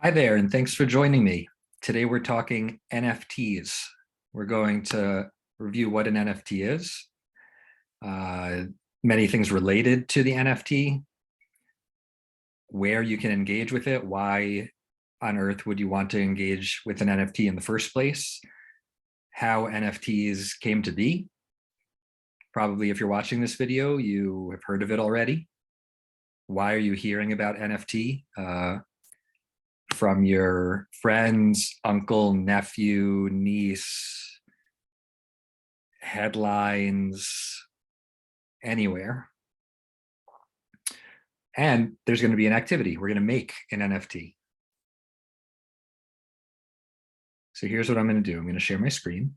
Hi there, and thanks for joining me. Today we're talking NFTs. We're going to review what an NFT is, uh, many things related to the NFT, where you can engage with it, why on earth would you want to engage with an NFT in the first place, how NFTs came to be. Probably if you're watching this video, you have heard of it already. Why are you hearing about NFT? From your friends, uncle, nephew, niece, headlines, anywhere. And there's going to be an activity. We're going to make an NFT. So here's what I'm going to do. I'm going to share my screen.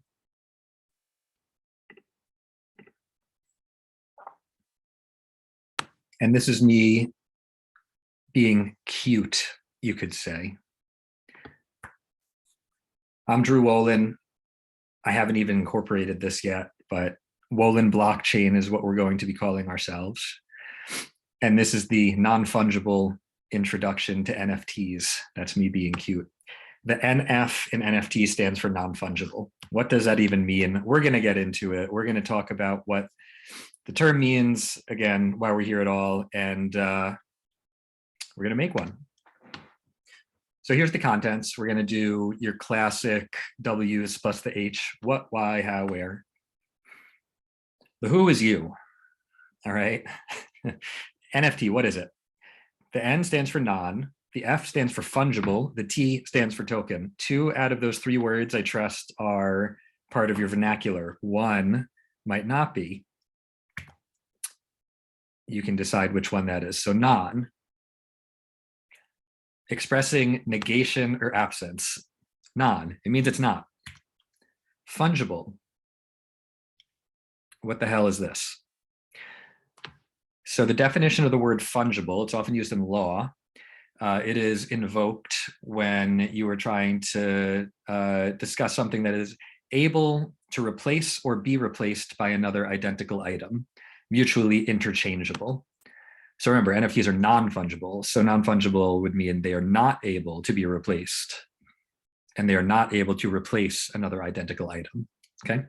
And this is me being cute, you could say. I'm Drew Wolin. I haven't even incorporated this yet, but Wolin blockchain is what we're going to be calling ourselves. And this is the non-fungible introduction to NFTs. That's me being cute. The NF in NFT stands for non-fungible. What does that even mean? We're going to get into it. We're going to talk about what the term means, again, why we're here at all, and we're going to make one. So here's the contents. We're going to do your classic W's plus the H, what, why, how, where. The who is you, all right? NFT, what is it? The N stands for non, the F stands for fungible, the T stands for token. 2 out of those 3 words I trust are part of your vernacular. 1 might not be. You can decide which one that is. So non, expressing negation or absence. Non, it means it's not. Fungible, what the hell is this? So the definition of the word fungible, it's often used in law. It is invoked when you are trying to discuss something that is able to replace or be replaced by another identical item, mutually interchangeable. So remember, NFTs are non-fungible. So non-fungible would mean they are not able to be replaced, and they are not able to replace another identical item, okay?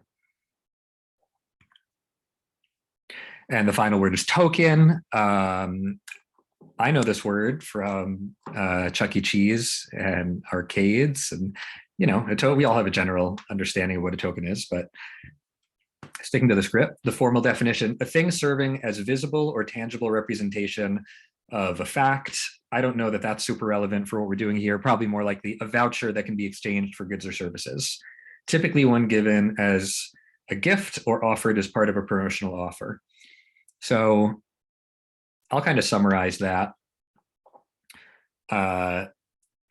And the final word is token. I know this word from Chuck E. Cheese and arcades, and we all have a general understanding of what a token is, but sticking to the script, the formal definition, a thing serving as visible or tangible representation of a fact. I don't know that that's super relevant for what we're doing here. Probably more likely a voucher that can be exchanged for goods or services. Typically one given as a gift or offered as part of a promotional offer. So I'll kind of summarize that.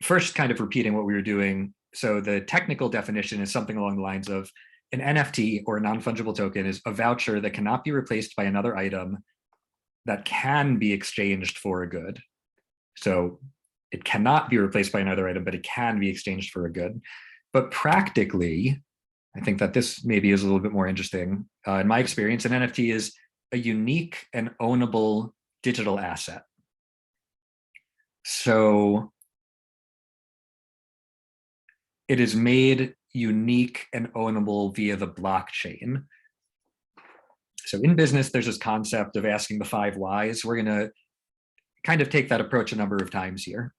First, kind of repeating what we were doing. So the technical definition is something along the lines of an NFT, or a non-fungible token, is a voucher that cannot be replaced by another item that can be exchanged for a good. So it cannot be replaced by another item, but it can be exchanged for a good. But practically, I think that this maybe is a little bit more interesting. In my experience, an NFT is a unique and ownable digital asset. So it is made unique and ownable via the blockchain. So in business, there's this concept of asking the 5 whys. We're going to kind of take that approach a number of times here.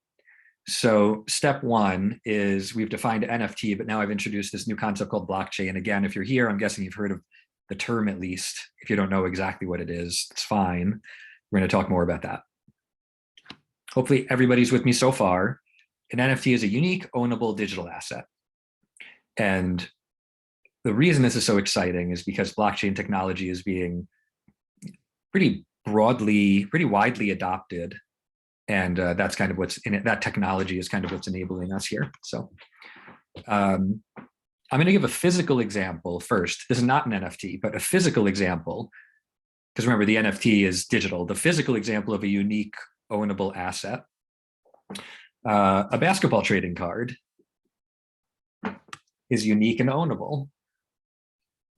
So step 1 is we've defined NFT, but now I've introduced this new concept called blockchain. Again, if you're here, I'm guessing you've heard of the term at least. If you don't know exactly what it is, it's fine. We're going to talk more about that. Hopefully everybody's with me so far. An NFT is a unique, ownable digital asset. And the reason this is so exciting is because blockchain technology is being pretty widely adopted. And that's kind of what's in it. That technology is kind of what's enabling us here. So I'm going to give a physical example first. This is not an NFT, but a physical example. Because remember, the NFT is digital. The physical example of a unique, ownable asset. A basketball trading card is unique and ownable.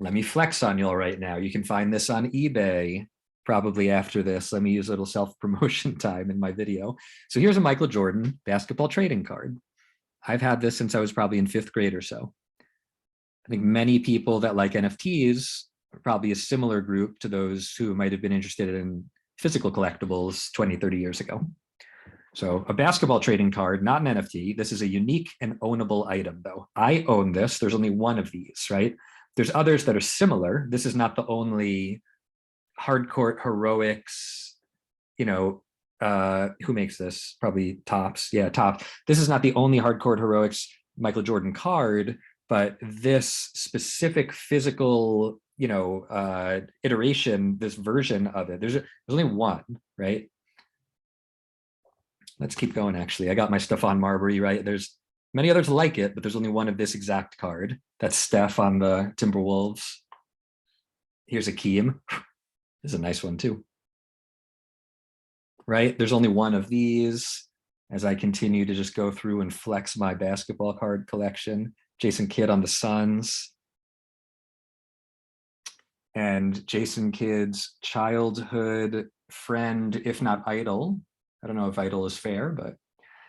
Let me flex on y'all right now. You can find this on eBay. probably after this. Let me use a little self-promotion time in my video. So here's a Michael Jordan basketball trading card. I've had this since I was probably in 5th grade or so. I think many people that like NFTs are probably a similar group to those who might have been interested in physical collectibles 20, 30 years ago. So a basketball trading card, not an NFT. This is a unique and ownable item, though. I own this. There's only one of these, right? There's others that are similar. This is not the only hardcore heroics, who makes this? Probably Topps. Yeah, Topps. This is not the only hardcore heroics Michael Jordan card, but this specific physical, iteration, this version of it, there's only one, right? Let's keep going, actually. I got my Stephon Marbury, right? There's many others like it, but there's only one of this exact card. That's Steph on the Timberwolves. Here's Akeem. This is a nice one, too. Right? There's only one of these. As I continue to just go through and flex my basketball card collection. Jason Kidd on the Suns. And Jason Kidd's childhood friend, if not idol. I don't know if idol is fair, but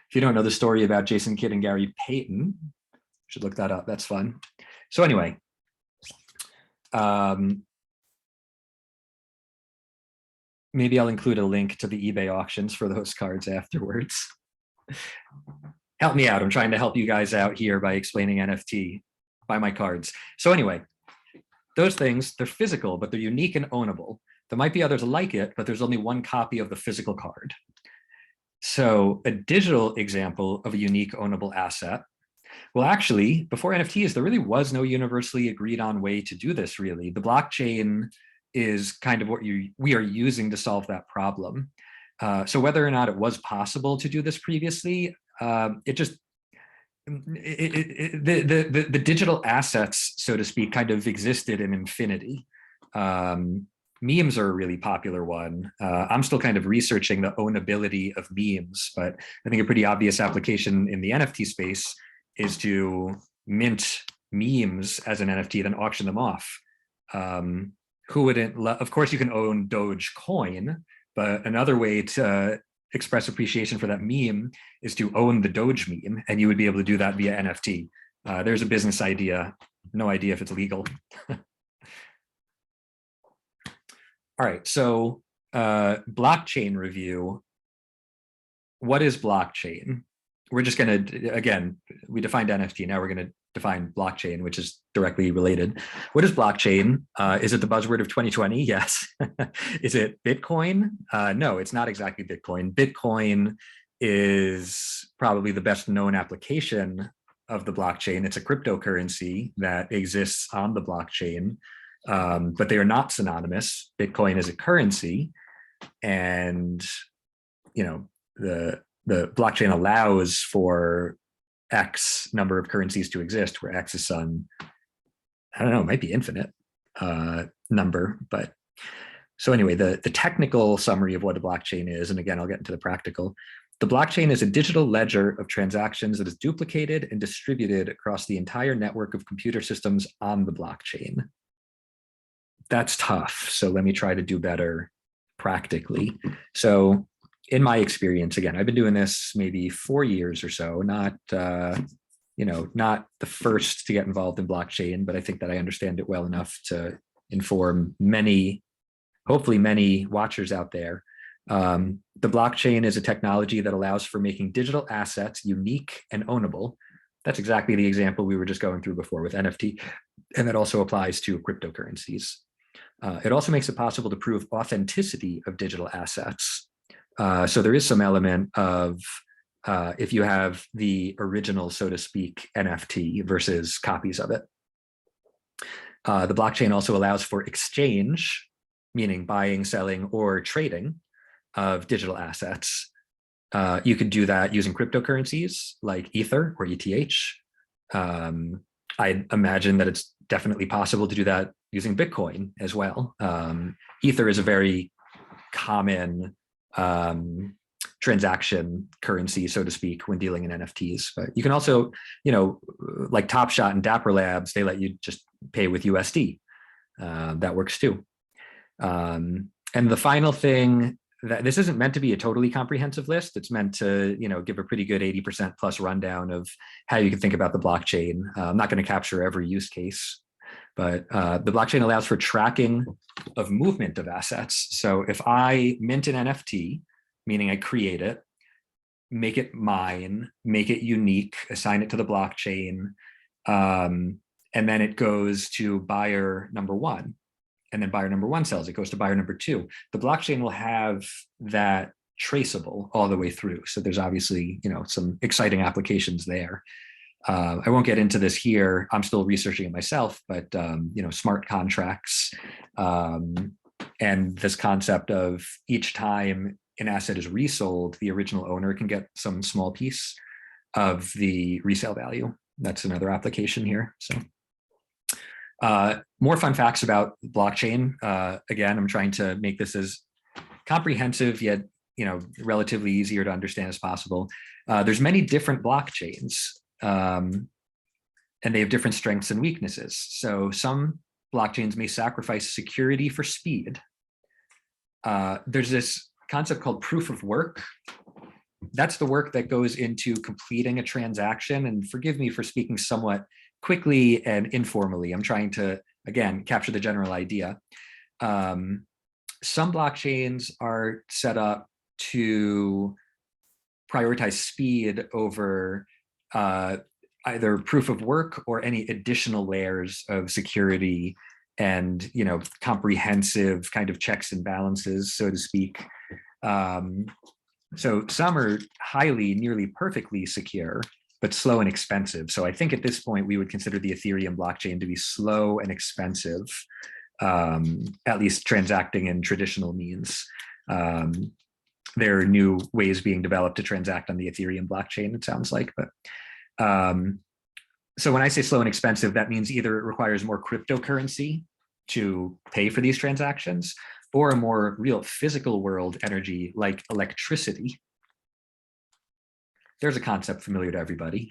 if you don't know the story about Jason Kidd and Gary Payton, you should look that up. That's fun. So anyway, maybe I'll include a link to the eBay auctions for those cards afterwards. Help me out. I'm trying to help you guys out here by explaining NFT, buy my cards. So anyway, those things, they're physical, but they're unique and ownable. There might be others like it, but there's only one copy of the physical card. So a digital example of a unique ownable asset. Well, actually, before NFTs, there really was no universally agreed on way to do this, really. The blockchain is kind of what we are using to solve that problem. So whether or not it was possible to do this previously, the digital assets, so to speak, kind of existed in infinity. Memes are a really popular one. I'm still kind of researching the ownability of memes, but I think a pretty obvious application in the NFT space is to mint memes as an NFT, then auction them off. Who wouldn't? Of course, you can own Dogecoin, but another way to express appreciation for that meme is to own the Doge meme, and you would be able to do that via NFT. There's a business idea. No idea if it's legal. All right, so blockchain review. What is blockchain? We're just going to, again, we defined NFT. Now we're going to define blockchain, which is directly related. What is blockchain? Is it the buzzword of 2020? Yes. Is it Bitcoin? No, it's not exactly Bitcoin. Bitcoin is probably the best known application of the blockchain. It's a cryptocurrency that exists on the blockchain. But they are not synonymous. Bitcoin is a currency, and the blockchain allows for X number of currencies to exist, where X is some, I don't know, it might be infinite number. But so anyway, the technical summary of what a blockchain is, and again, I'll get into the practical. The blockchain is a digital ledger of transactions that is duplicated and distributed across the entire network of computer systems on the blockchain. That's tough. So let me try to do better practically. So in my experience, again, I've been doing this maybe 4 years or so, not the first to get involved in blockchain, but I think that I understand it well enough to inform many, hopefully many watchers out there. The blockchain is a technology that allows for making digital assets unique and ownable. That's exactly the example we were just going through before with NFT. And that also applies to cryptocurrencies. It also makes it possible to prove authenticity of digital assets. So there is some element of if you have the original, so to speak, NFT versus copies of it. The blockchain also allows for exchange, meaning buying, selling, or trading of digital assets. You could do that using cryptocurrencies like Ether or ETH. I imagine that it's definitely possible to do that using Bitcoin as well. Ether is a very common transaction currency, so to speak, when dealing in NFTs. But you can also, like Top Shot and Dapper Labs, they let you just pay with USD. That works too. And the final thing, that this isn't meant to be a totally comprehensive list. It's meant to, give a pretty good 80% plus rundown of how you can think about the blockchain. I'm not going to capture every use case, but the blockchain allows for tracking of movement of assets. So if I mint an NFT, meaning I create it, make it mine, make it unique, assign it to the blockchain, and then it goes to buyer number one. And then buyer number one sells, it goes to buyer number two. The blockchain will have that traceable all the way through. So there's obviously, some exciting applications there. I won't get into this here. I'm still researching it myself, but smart contracts and this concept of each time an asset is resold, the original owner can get some small piece of the resale value. That's another application here. So more fun facts about blockchain. Again, I'm trying to make this as comprehensive yet relatively easier to understand as possible. There's many different blockchains, and they have different strengths and weaknesses. So some blockchains may sacrifice security for speed. There's this concept called proof of work. That's the work that goes into completing a transaction. And forgive me for speaking somewhat quickly and informally. I'm trying to, again, capture the general idea. Some blockchains are set up to prioritize speed over either proof of work or any additional layers of security and comprehensive kind of checks and balances, so to speak. So some are highly, nearly perfectly secure, but slow and expensive. So I think at this point, we would consider the Ethereum blockchain to be slow and expensive, at least transacting in traditional means. There are new ways being developed to transact on the Ethereum blockchain, it sounds like. But so when I say slow and expensive, that means either it requires more cryptocurrency to pay for these transactions, or a more real physical world energy like electricity. There's a concept familiar to everybody.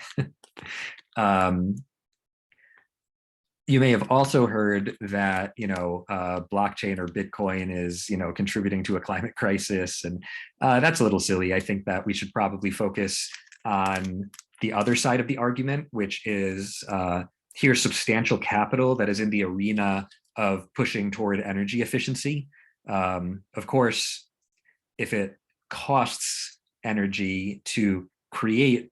You may have also heard that blockchain or Bitcoin is contributing to a climate crisis, and that's a little silly. I think that we should probably focus on the other side of the argument, which is here's substantial capital that is in the arena of pushing toward energy efficiency. Of course, if it costs energy to create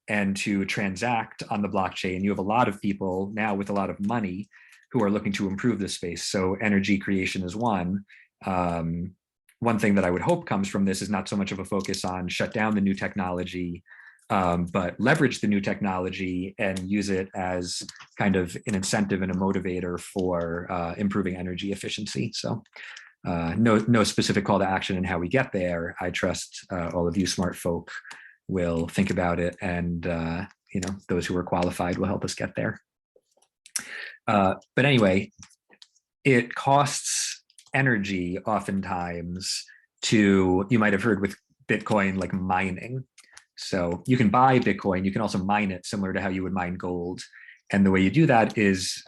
and to transact on the blockchain, you have a lot of people now with a lot of money who are looking to improve this space. So energy creation is one. One thing that I would hope comes from this is not so much of a focus on shut down the new technology, but leverage the new technology and use it as kind of an incentive and a motivator for improving energy efficiency. So no specific call to action in how we get there. I trust all of you smart folk will think about it, and those who are qualified will help us get there. But anyway, it costs energy oftentimes to, you might have heard with Bitcoin, like mining. So you can buy Bitcoin, you can also mine it similar to how you would mine gold. And the way you do that is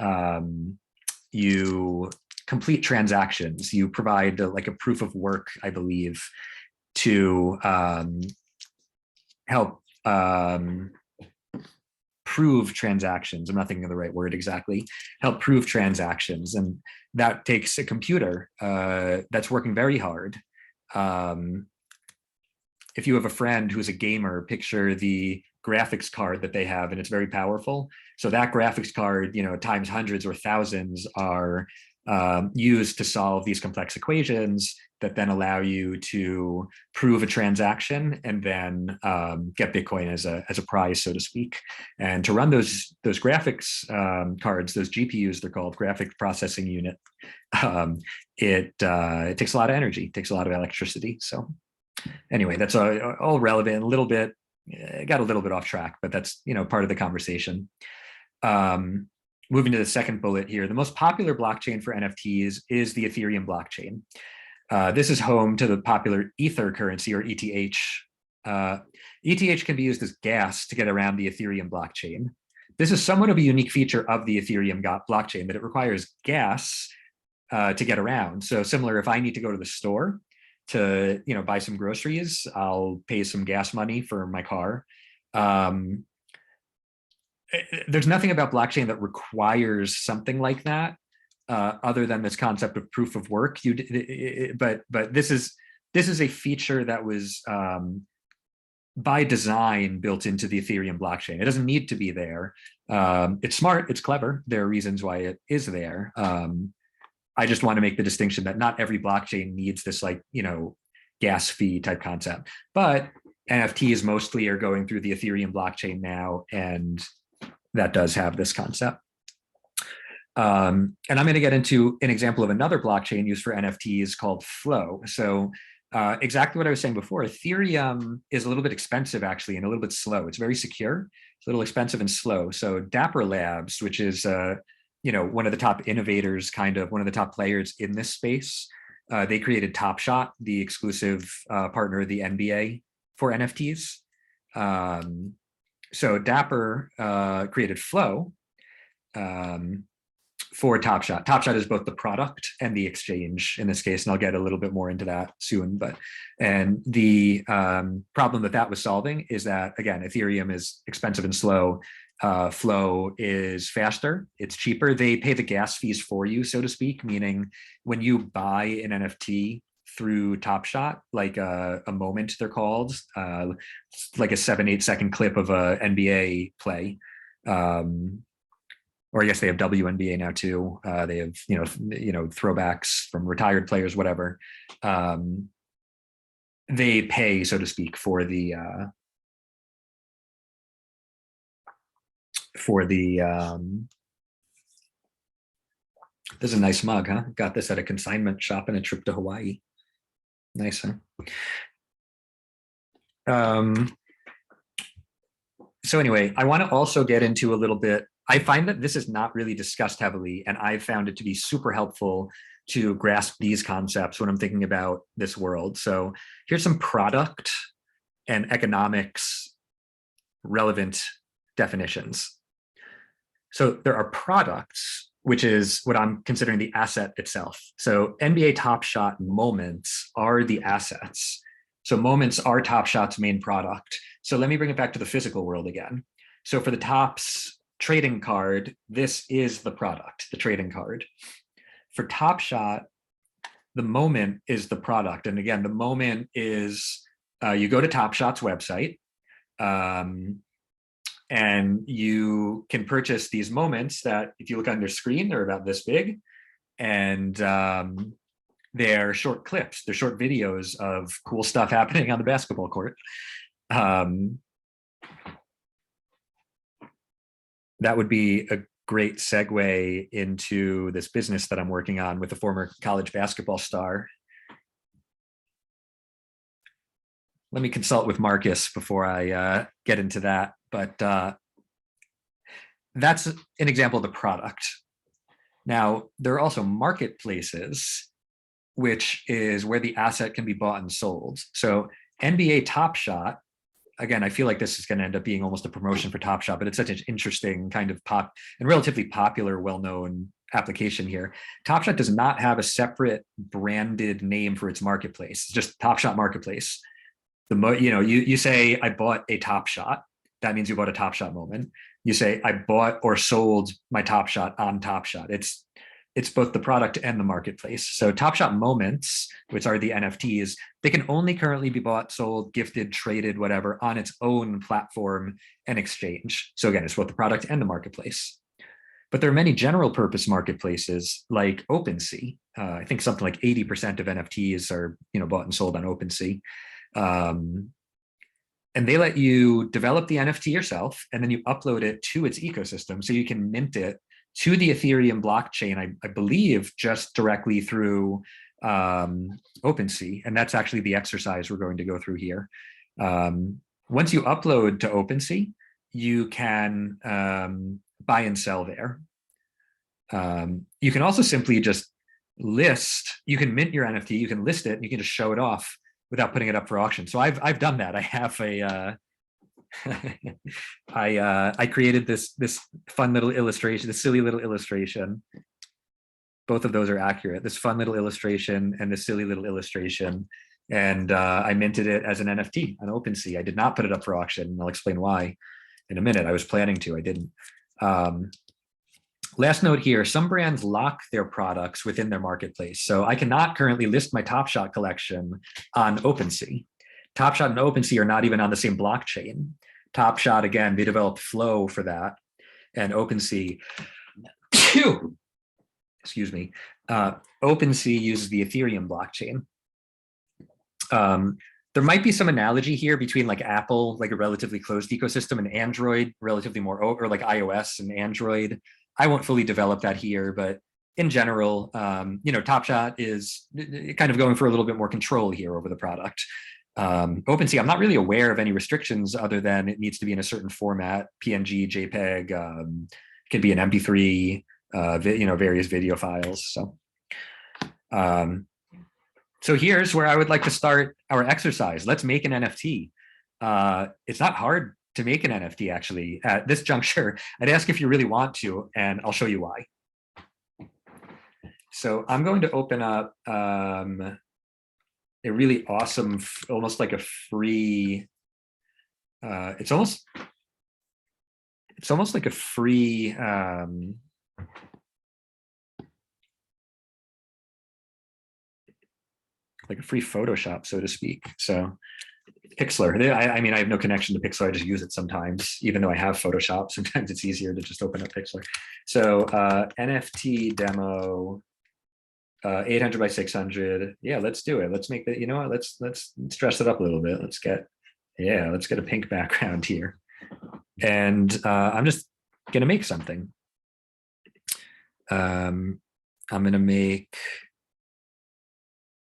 you complete transactions. You provide like a proof of work, I believe, to help prove transactions. I'm not thinking of the right word exactly. Help prove transactions. And that takes a computer that's working very hard. If you have a friend who's a gamer, picture the graphics card that they have, and it's very powerful. So that graphics card, times hundreds or thousands are used to solve these complex equations that then allow you to prove a transaction and then get Bitcoin as a prize, so to speak. And to run those graphics cards, those GPUs, they're called graphic processing unit, it takes a lot of energy, takes a lot of electricity. So anyway, that's all relevant, a little bit, got a little bit off track, but that's part of the conversation. Moving to the second bullet here, the most popular blockchain for NFTs is the Ethereum blockchain. This is home to the popular Ether currency, or ETH. ETH can be used as gas to get around the Ethereum blockchain. This is somewhat of a unique feature of the Ethereum blockchain, that it requires gas to get around. So similar, if I need to go to the store to buy some groceries, I'll pay some gas money for my car. Um, there's nothing about blockchain that requires something like that, other than this concept of proof of work. But this is a feature that was by design built into the Ethereum blockchain. It doesn't need to be there. It's smart, it's clever. There are reasons why it is there. I just want to make the distinction that not every blockchain needs this gas fee type concept, but NFTs mostly are going through the Ethereum blockchain now, and that does have this concept. And I'm going to get into an example of another blockchain used for NFTs called Flow. So exactly what I was saying before, Ethereum is a little bit expensive actually, and a little bit slow. It's very secure, it's a little expensive and slow. So Dapper Labs, which is one of the top innovators, kind of one of the top players in this space, they created Top Shot, the exclusive partner of the NBA for NFTs. So Dapper created Flow for Top Shot. Top Shot is both the product and the exchange in this case, and I'll get a little bit more into that soon. And the problem that was solving is that, again, Ethereum is expensive and slow. Flow is faster, it's cheaper. They pay the gas fees for you, so to speak, meaning when you buy an NFT through Top Shot, like a moment they're called, like a 7-8 second clip of a NBA play, or I guess they have WNBA now too. They have throwbacks from retired players, whatever. They pay, so to speak, for the this is a nice mug, huh? Got this at a consignment shop in a trip to Hawaii. Nice, huh? So anyway, I want to also get into a little bit. I find that this is not really discussed heavily, and I've found it to be super helpful to grasp these concepts when I'm thinking about this world. So here's some product and economics relevant definitions. So there are products, which is what I'm considering the asset itself. So NBA Top Shot moments are the assets. So moments are Top Shot's main product. So let me bring it back to the physical world again. So for the Topps trading card, this is the product, the trading card. For Top Shot, the moment is the product. And again, the moment is you go to Top Shot's website, and you can purchase these moments that, if you look on their screen, they're about this big. And they're short clips, they're short videos of cool stuff happening on the basketball court. That would be a great segue into this business that I'm working on with a former college basketball star. Let me consult with Marcus before I get into that. But that's an example of the product. Now, there are also marketplaces, which is where the asset can be bought and sold. So NBA Top Shot, again, I feel like this is going to end up being almost a promotion for Top Shot, but it's such an interesting kind of pop and relatively popular, well-known application here. Top Shot does not have a separate branded name for its marketplace. It's just Top Shot Marketplace. You say, I bought a Top Shot. That means you bought a Top Shot moment. You say, I bought or sold my Top Shot on Top Shot. It's both the product and the marketplace. So Top Shot moments, which are the NFTs, they can only currently be bought, sold, gifted, traded, whatever, on its own platform and exchange. So again, it's both the product and the marketplace. But there are many general purpose marketplaces like OpenSea. I think something like 80% of NFTs are bought and sold on OpenSea. And they let you develop the NFT yourself, and then you upload it to its ecosystem so you can mint it to the Ethereum blockchain, I believe, just directly through OpenSea. And that's actually the exercise we're going to go through here. Once you upload to OpenSea, you can buy and sell there. You can also simply just list, you can mint your NFT, you can list it, and you can just show it off without putting it up for auction. So I've done that. I have a I created this fun little illustration, this silly little illustration both of those are accurate. This fun little illustration and this silly little illustration. And I minted it as an NFT on OpenSea. I did not put it up for auction, and I'll explain why in a minute. I was planning to, I didn't. Last note here, some brands lock their products within their marketplace. So I cannot currently list my Top Shot collection on OpenSea. Top Shot and OpenSea are not even on the same blockchain. Top Shot, again, they developed Flow for that. And OpenSea, excuse me, OpenSea uses the Ethereum blockchain. There might be some analogy here between like Apple, like a relatively closed ecosystem, and Android, relatively more, or like iOS and Android. I won't fully develop that here, but in general, Top Shot is kind of going for a little bit more control here over the product. OpenSea, I'm not really aware of any restrictions other than it needs to be in a certain format, PNG, JPEG, could be an MP3, various video files. So here's where I would like to start our exercise. Let's make an NFT. It's not hard to make an NFT, actually. At this juncture, I'd ask if you really want to, and I'll show you why. So I'm going to open up a really awesome, almost like a free, it's almost like a free, like a free Photoshop, so to speak. So Pixlr, I mean, I have no connection to Pixlr. I just use it sometimes, even though I have Photoshop. Sometimes it's easier to just open up Pixlr. So NFT demo, 800 by 600. Yeah, let's do it. Let's make that, let's dress it up a little bit. Let's get a pink background here. And I'm just gonna make something. I'm gonna make,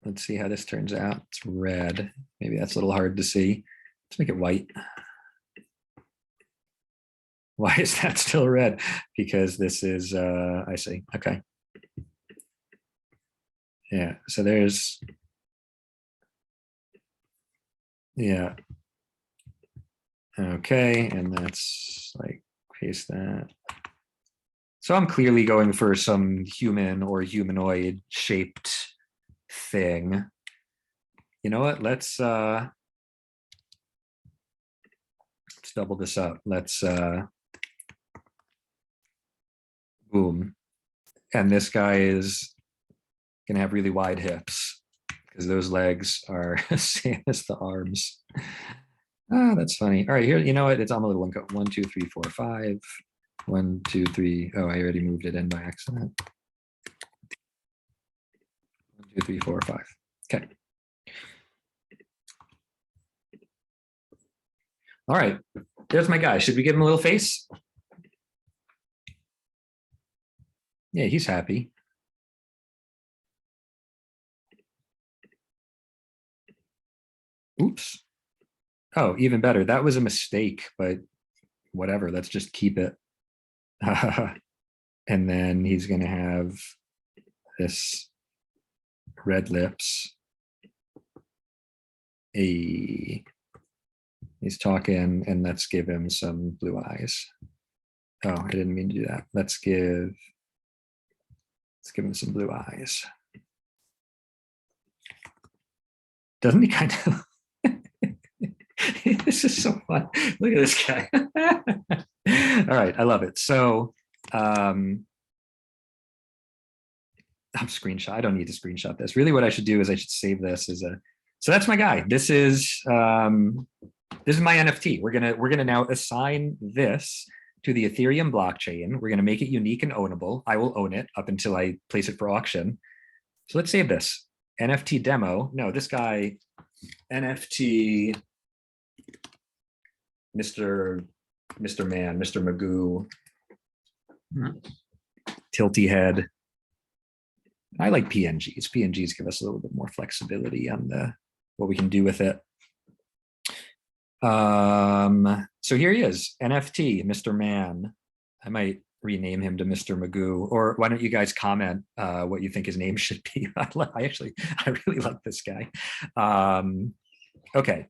let's see how this turns out. It's red. Maybe that's a little hard to see. Let's make it white. Why is that still red? Because this is, I see, okay. Yeah, so there's, yeah. Okay, and that's like, paste that. So I'm clearly going for some human or humanoid shaped thing. You know what? Let's double this up. Let's boom. And this guy is gonna have really wide hips because those legs are same as the arms. Ah, that's funny. All right, here, you know what? It's on a little one. 1, 2, 3, 4, 5. 1, 2, 3. Oh, I already moved it in by accident. 1, 2, 3, 4, 5. Okay. All right, there's my guy. Should we give him a little face? Yeah, he's happy. Oops. Oh, even better. That was a mistake, but whatever. Let's just keep it. And then he's going to have this red lips. He's talking, and let's give him some blue eyes. Oh, I didn't mean to do that. Let's give him some blue eyes. Doesn't he kind of? This is so fun. Look at this guy. All right, I love it. So I'm screenshot. I don't need to screenshot this. Really, what I should do is I should save this as a. So that's my guy. This is my NFT. We're gonna now assign this to the Ethereum blockchain. We're gonna make it unique and ownable. I will own it up until I place it for auction. So let's save this. NFT demo. No, this guy, NFT Mr. Man, Mr. Magoo, tilty head. I like PNGs. PNGs give us a little bit more flexibility on what we can do with it. So here he is, NFT, Mr. Man. I might rename him to Mr. Magoo, or why don't you guys comment what you think his name should be? I really like this guy. Okay,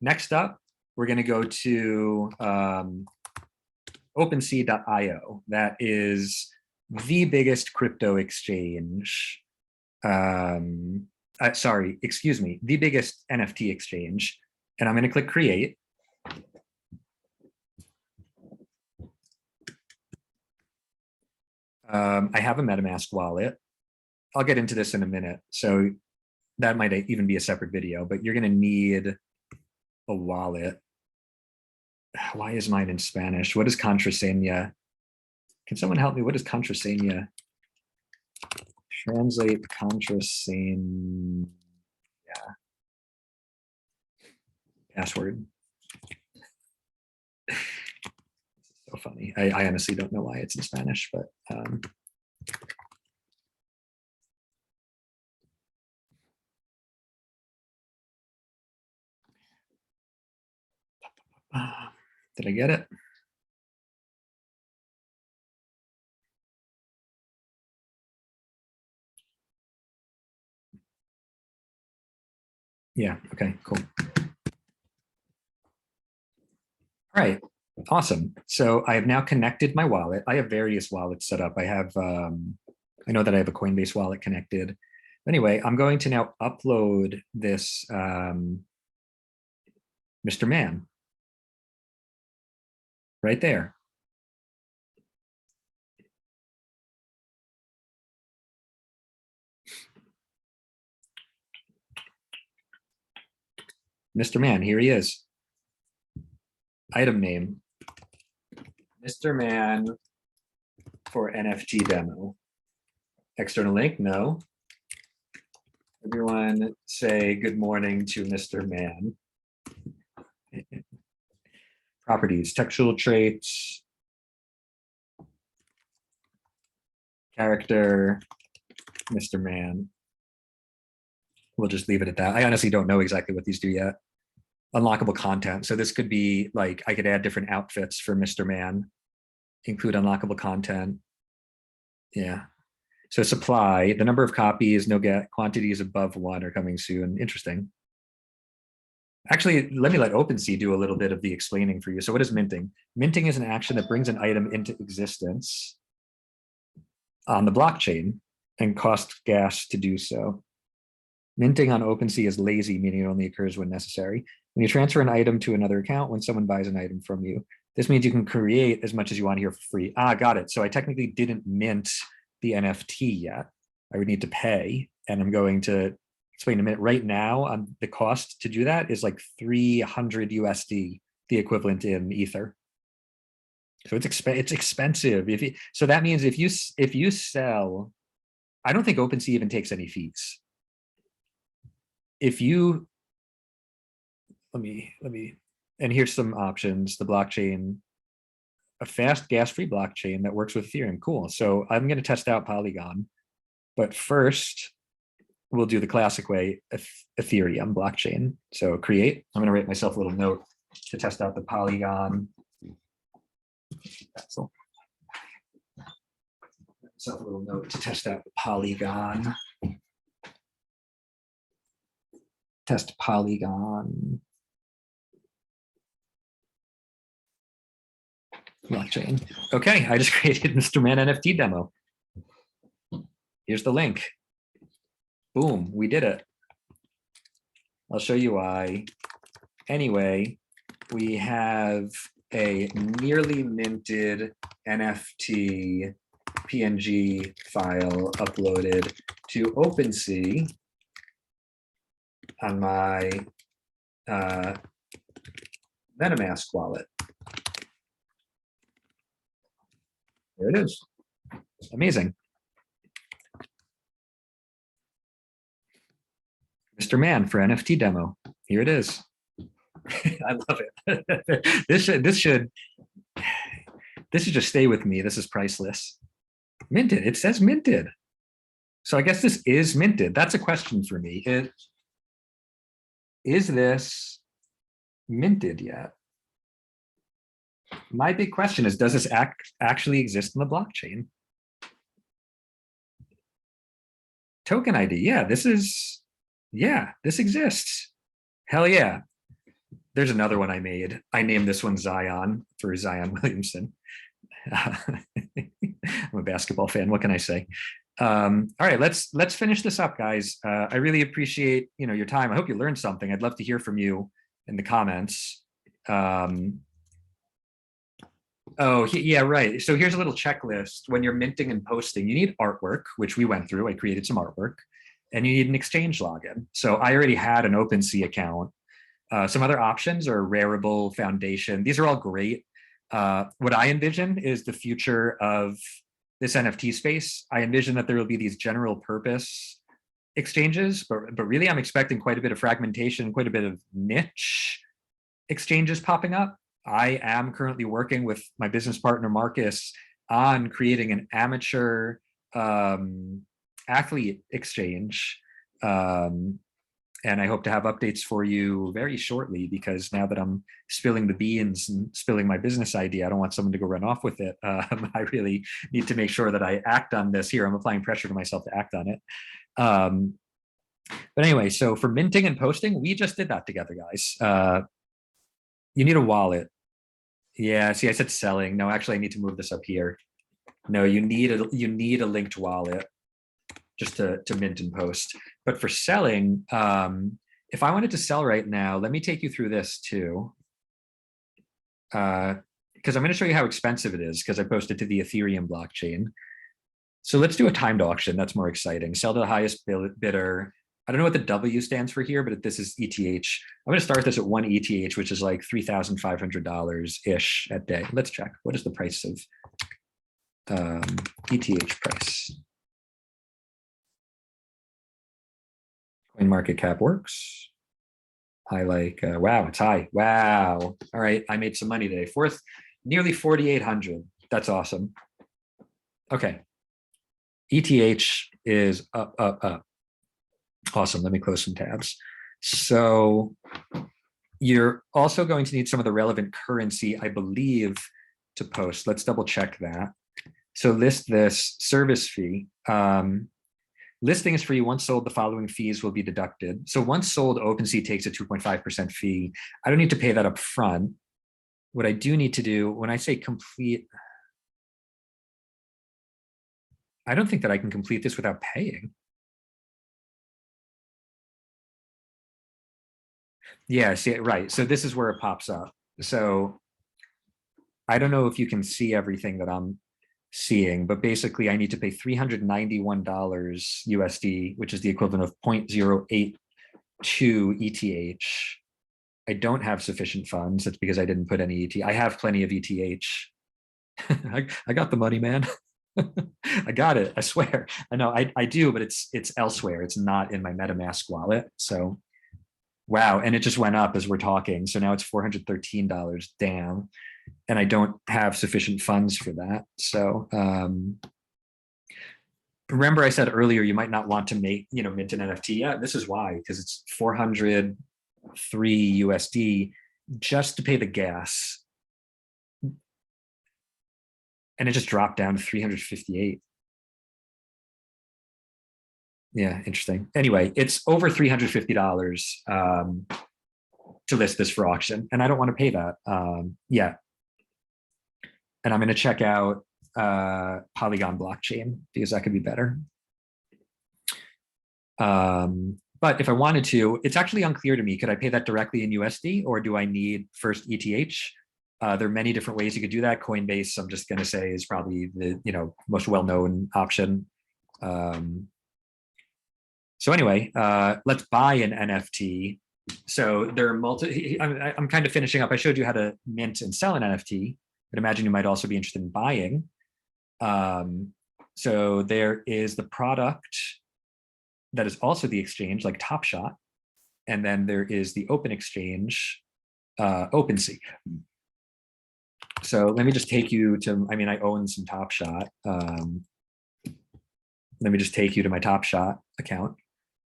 next up, we're going to go to OpenSea.io. That is the biggest crypto exchange. Sorry, excuse me, the biggest NFT exchange. And I'm going to click create. I have a MetaMask wallet. I'll get into this in a minute. So that might even be a separate video, but you're going to need a wallet. Why is mine in Spanish? What is contraseña? Can someone help me? What is contraseña? Translate contraseña. Password. So funny. I honestly don't know why it's in Spanish, but did I get it? Yeah, okay, cool. All right, awesome. So I have now connected my wallet. I have various wallets set up. I have, I know that I have a Coinbase wallet connected. Anyway, I'm going to now upload this Mr. Man right there. Mr. Man, here he is. Item name, Mr. Man for NFT demo. External link, no. Everyone say good morning to Mr. Man. Properties, textual traits, character, Mr. Man. We'll just leave it at that. I honestly don't know exactly what these do yet. Unlockable content. So this could be like, I could add different outfits for Mr. Man, include unlockable content. Yeah. So supply, the number of copies, no get quantities above 1 are coming soon. Interesting. Actually, let OpenSea do a little bit of the explaining for you. So what is minting? Minting is an action that brings an item into existence on the blockchain and costs gas to do so. Minting on OpenSea is lazy, meaning it only occurs when necessary. When you transfer an item to another account, when someone buys an item from you, this means you can create as much as you want here for free. Ah, got it. So I technically didn't mint the NFT yet. I would need to pay, and I'm going to explain in a minute. Right now, the cost to do that is like 300 USD, the equivalent in Ether. So it's expensive. So that means if you sell, I don't think OpenSea even takes any fees. If you let me, and here's some options. The blockchain, a fast gas-free blockchain that works with Ethereum. Cool. So I'm going to test out Polygon, but first we'll do the classic way, Ethereum blockchain. So create. I'm going to write myself a little note to test out the Polygon. So myself a little note to test out the Polygon. Test Polygon blockchain. Okay, I just created Mr. Man NFT demo. Here's the link. Boom, we did it. I'll show you why. Anyway, we have a nearly minted NFT PNG file uploaded to OpenSea on my MetaMask wallet. There it is. Amazing. Mr. Man for NFT demo. Here it is. I love it. This should just stay with me. This is priceless. Minted. It says minted. So I guess this is minted. That's a question for me. Is this minted yet? My big question is, does this actually exist in the blockchain? Token ID. Yeah, this exists. Hell yeah. There's another one I made. I named this one Zion for Zion Williamson. I'm a basketball fan. What can I say? All right, let's finish this up, guys. I really appreciate your time. I hope you learned something. I'd love to hear from you in the comments. Oh, yeah, right. So here's a little checklist. When you're minting and posting, you need artwork, which we went through. I created some artwork, and you need an exchange login. So I already had an OpenSea account. Some other options are Rarible, Foundation. These are all great. What I envision is the future of this NFT space. I envision that there will be these general purpose exchanges, but really I'm expecting quite a bit of fragmentation, quite a bit of niche exchanges popping up. I am currently working with my business partner, Marcus, on creating an amateur athlete exchange. And I hope to have updates for you very shortly, because now that I'm spilling the beans and spilling my business idea, I don't want someone to go run off with it. I really need to make sure that I act on this here. I'm applying pressure to myself to act on it. But anyway, so for minting and posting, we just did that together, guys. You need a wallet. Yeah, see, I said selling. No, actually, I need to move this up here. No, you need a linked wallet just to mint and post. But for selling, if I wanted to sell right now, let me take you through this too. Because I'm going to show you how expensive it is, because I posted to the Ethereum blockchain. So let's do a timed auction. That's more exciting. Sell to the highest bidder. I don't know what the W stands for here, but this is ETH. I'm going to start this at 1 ETH, which is like $3,500-ish a day. Let's check. What is the price of ETH price? Coin market cap works. I like, wow, it's high. Wow. All right, I made some money today. Nearly 4,800. That's awesome. Okay. ETH is up, up, up. Awesome. Let me close some tabs. So you're also going to need some of the relevant currency, I believe, to post. Let's double check that. So list this service fee. Listing is free. Once sold, the following fees will be deducted. So once sold, OpenSea takes a 2.5% fee. I don't need to pay that up front. What I do need to do, when I say complete, I don't think that I can complete this without paying. Yeah, see, right. So this is where it pops up. So I don't know if you can see everything that I'm seeing, but basically I need to pay $391 USD, which is the equivalent of 0.082 ETH. I don't have sufficient funds. That's because I didn't put any ETH. I have plenty of ETH. I got the money, man. I got it. I swear. I know I do, but it's elsewhere. It's not in my MetaMask wallet. So wow. And it just went up as we're talking. So now it's $413. Damn. And I don't have sufficient funds for that. So remember I said earlier, you might not want to make, mint an NFT. Yeah, this is why, because it's 403 USD just to pay the gas. And it just dropped down to 358. Yeah, interesting. Anyway, it's over $350 to list this for auction, and I don't want to pay that yet. And I'm going to check out Polygon blockchain because that could be better. But if I wanted to, it's actually unclear to me. Could I pay that directly in USD, or do I need first ETH? There are many different ways you could do that. Coinbase, I'm just going to say, is probably the most well-known option. So anyway, let's buy an NFT. So there are I'm kind of finishing up. I showed you how to mint and sell an NFT, but imagine you might also be interested in buying. So there is the product that is also the exchange, like Top Shot. And then there is the open exchange, OpenSea. So let me just take you to, I own some Top Shot. Let me just take you to my Top Shot account.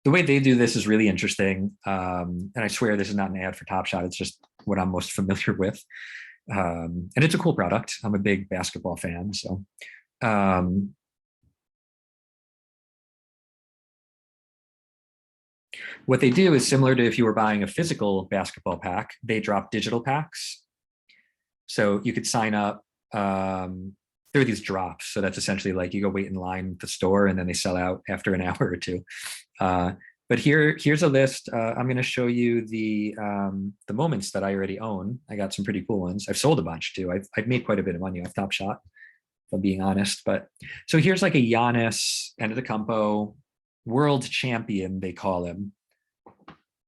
The way they do this is really interesting. And I swear this is not an ad for Top Shot. It's just what I'm most familiar with. And it's a cool product. I'm a big basketball fan. So what they do is similar to if you were buying a physical basketball pack, they drop digital packs. So you could sign up there are these drops. So that's essentially like you go wait in line at the store and then they sell out after an hour or two. But here's a list. I'm going to show you the moments that I already own. I got some pretty cool ones. I've sold a bunch too. I've made quite a bit of money off Top Shot, if I'm being honest. But so here's like a Giannis Antetokounmpo world champion, they call him,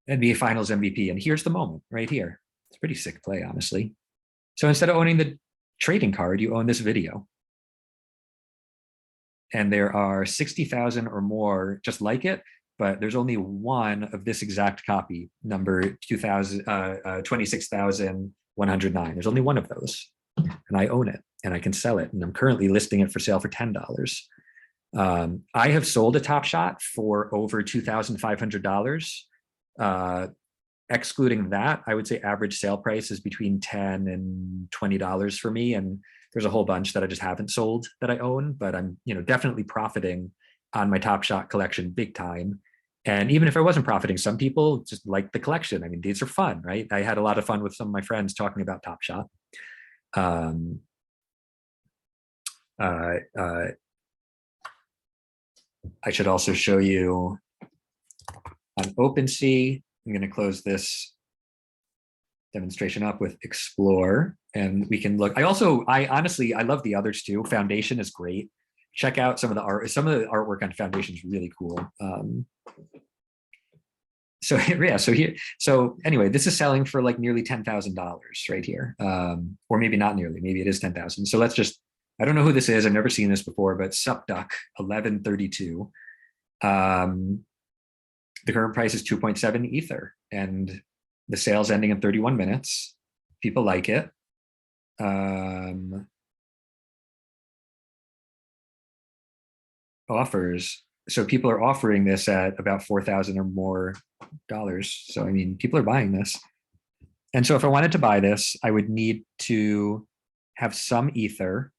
NBA Finals MVP. And here's the moment right here. It's a pretty sick play, honestly. So instead of owning the trading card, you own this video. And there are 60,000 or more just like it, but there's only one of this exact copy, number 26,109. There's only one of those, and I own it, and I can sell it, and I'm currently listing it for sale for $10. I have sold a Top Shot for over $2,500. Excluding that, I would say average sale price is between $10 and $20 for me, and there's a whole bunch that I just haven't sold that I own, but I'm definitely profiting on my Top Shot collection big time. And even if I wasn't profiting, some people just like the collection. I mean, these are fun, right? I had a lot of fun with some of my friends talking about Top Shot. I should also show you on OpenSea. I'm going to close this demonstration up with Explore, and we can look. I honestly love the others too. Foundation is great. Check out some of the art. Some of the artwork on Foundation is really cool. So yeah, so anyway, this is selling for like nearly $10,000 right here, or maybe not nearly. Maybe it is 10,000. So let's just. I don't know who this is. I've never seen this before, but Supduck 1132. The current price is 2.7 Ether, and the sale's ending in 31 minutes. People like it. Offers. So people are offering this at about $4,000 or more dollars. So I mean, people are buying this. And so if I wanted to buy this, I would need to have some Ether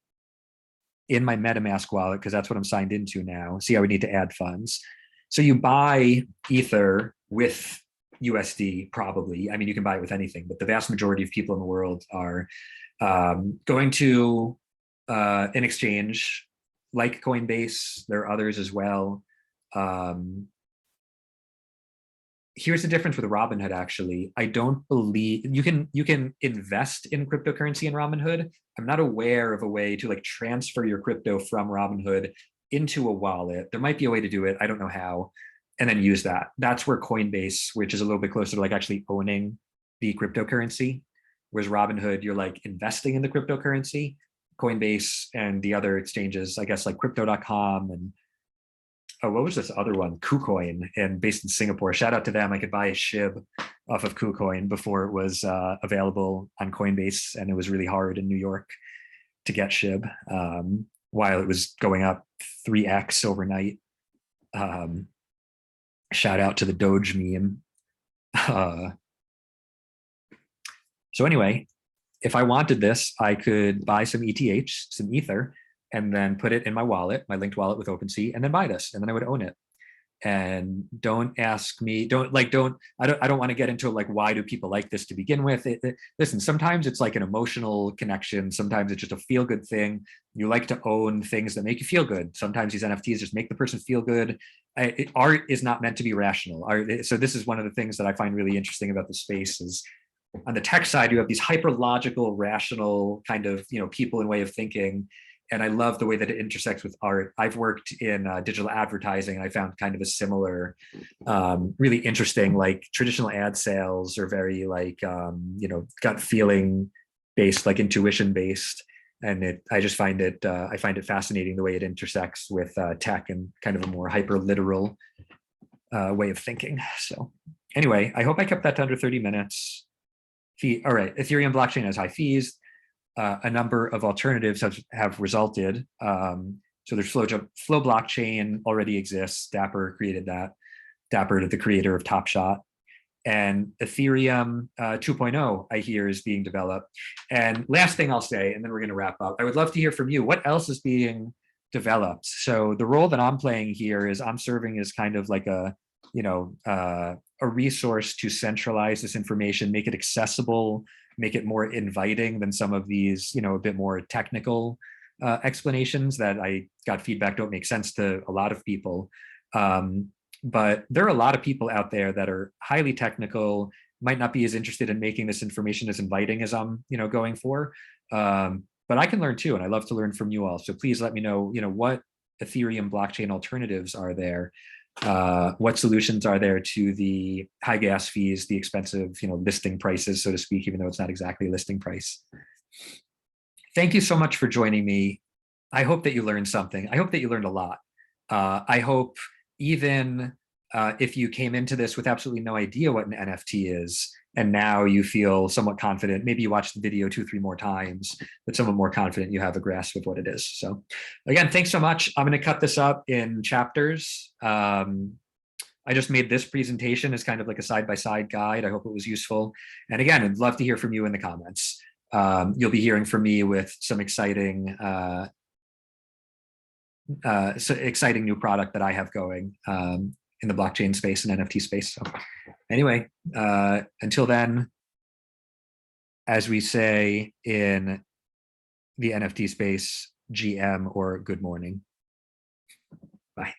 in my MetaMask wallet, because that's what I'm signed into now. See, I would need to add funds. So you buy Ether with USD, probably. I mean, you can buy it with anything, but the vast majority of people in the world are going to an exchange like Coinbase. There are others as well. Here's the difference with Robinhood, actually. I don't believe you can invest in cryptocurrency in Robinhood. I'm not aware of a way to like transfer your crypto from Robinhood into a wallet. There might be a way to do it. I don't know how. And then use that. That's where Coinbase, which is a little bit closer to like actually owning the cryptocurrency, whereas Robinhood, you're like investing in the cryptocurrency. Coinbase and the other exchanges, I guess like crypto.com and what was this other one? KuCoin, and based in Singapore. Shout out to them. I could buy a SHIB off of KuCoin before it was available on Coinbase, and it was really hard in New York to get SHIB while it was going up 3x overnight. Shout out to the Doge meme. So anyway, if I wanted this, I could buy some ETH, some Ether, and then put it in my wallet, my linked wallet with OpenSea, and then buy this, and then I would own it. And don't ask me, I don't want to get into like, why do people like this to begin with? Listen, sometimes it's like an emotional connection. Sometimes it's just a feel good thing. You like to own things that make you feel good. Sometimes these NFTs just make the person feel good. Art is not meant to be rational. So this is one of the things that I find really interesting about the space is on the tech side, you have these hyper logical, rational kind of, people and way of thinking. And I love the way that it intersects with art. I've worked in digital advertising, and I found kind of a similar, really interesting, like traditional ad sales are very like, gut feeling based, like intuition based. And I just find it, I find it fascinating the way it intersects with tech and kind of a more hyper literal way of thinking. So anyway, I hope I kept that to under 30 minutes. All right, Ethereum blockchain has high fees. A number of alternatives have resulted. So there's Flow blockchain already exists. Dapper created that. Dapper, the creator of Top Shot. And Ethereum 2.0, I hear, is being developed. And last thing I'll say, and then we're going to wrap up. I would love to hear from you. What else is being developed? So the role that I'm playing here is I'm serving as kind of like a resource to centralize this information, make it accessible, make it more inviting than some of these, a bit more technical explanations that I got feedback don't make sense to a lot of people. But there are a lot of people out there that are highly technical, might not be as interested in making this information as inviting as I'm, going for. But I can learn too, and I love to learn from you all. So please let me know, what Ethereum blockchain alternatives are there. What solutions are there to the high gas fees, the expensive, listing prices, so to speak, even though it's not exactly a listing price. Thank you so much for joining me. I hope that you learned something. I hope that you learned a lot. I hope even if you came into this with absolutely no idea what an NFT is, and now you feel somewhat confident, maybe you watch the video 2-3 more times, but somewhat more confident you have a grasp of what it is. So again, thanks so much. I'm going to cut this up in chapters. I just made this presentation as kind of like a side-by-side guide. I hope it was useful. And again, I'd love to hear from you in the comments. You'll be hearing from me with some exciting exciting new product that I have going in the blockchain space and NFT space. So anyway, until then, as we say in the NFT space, GM or good morning. Bye.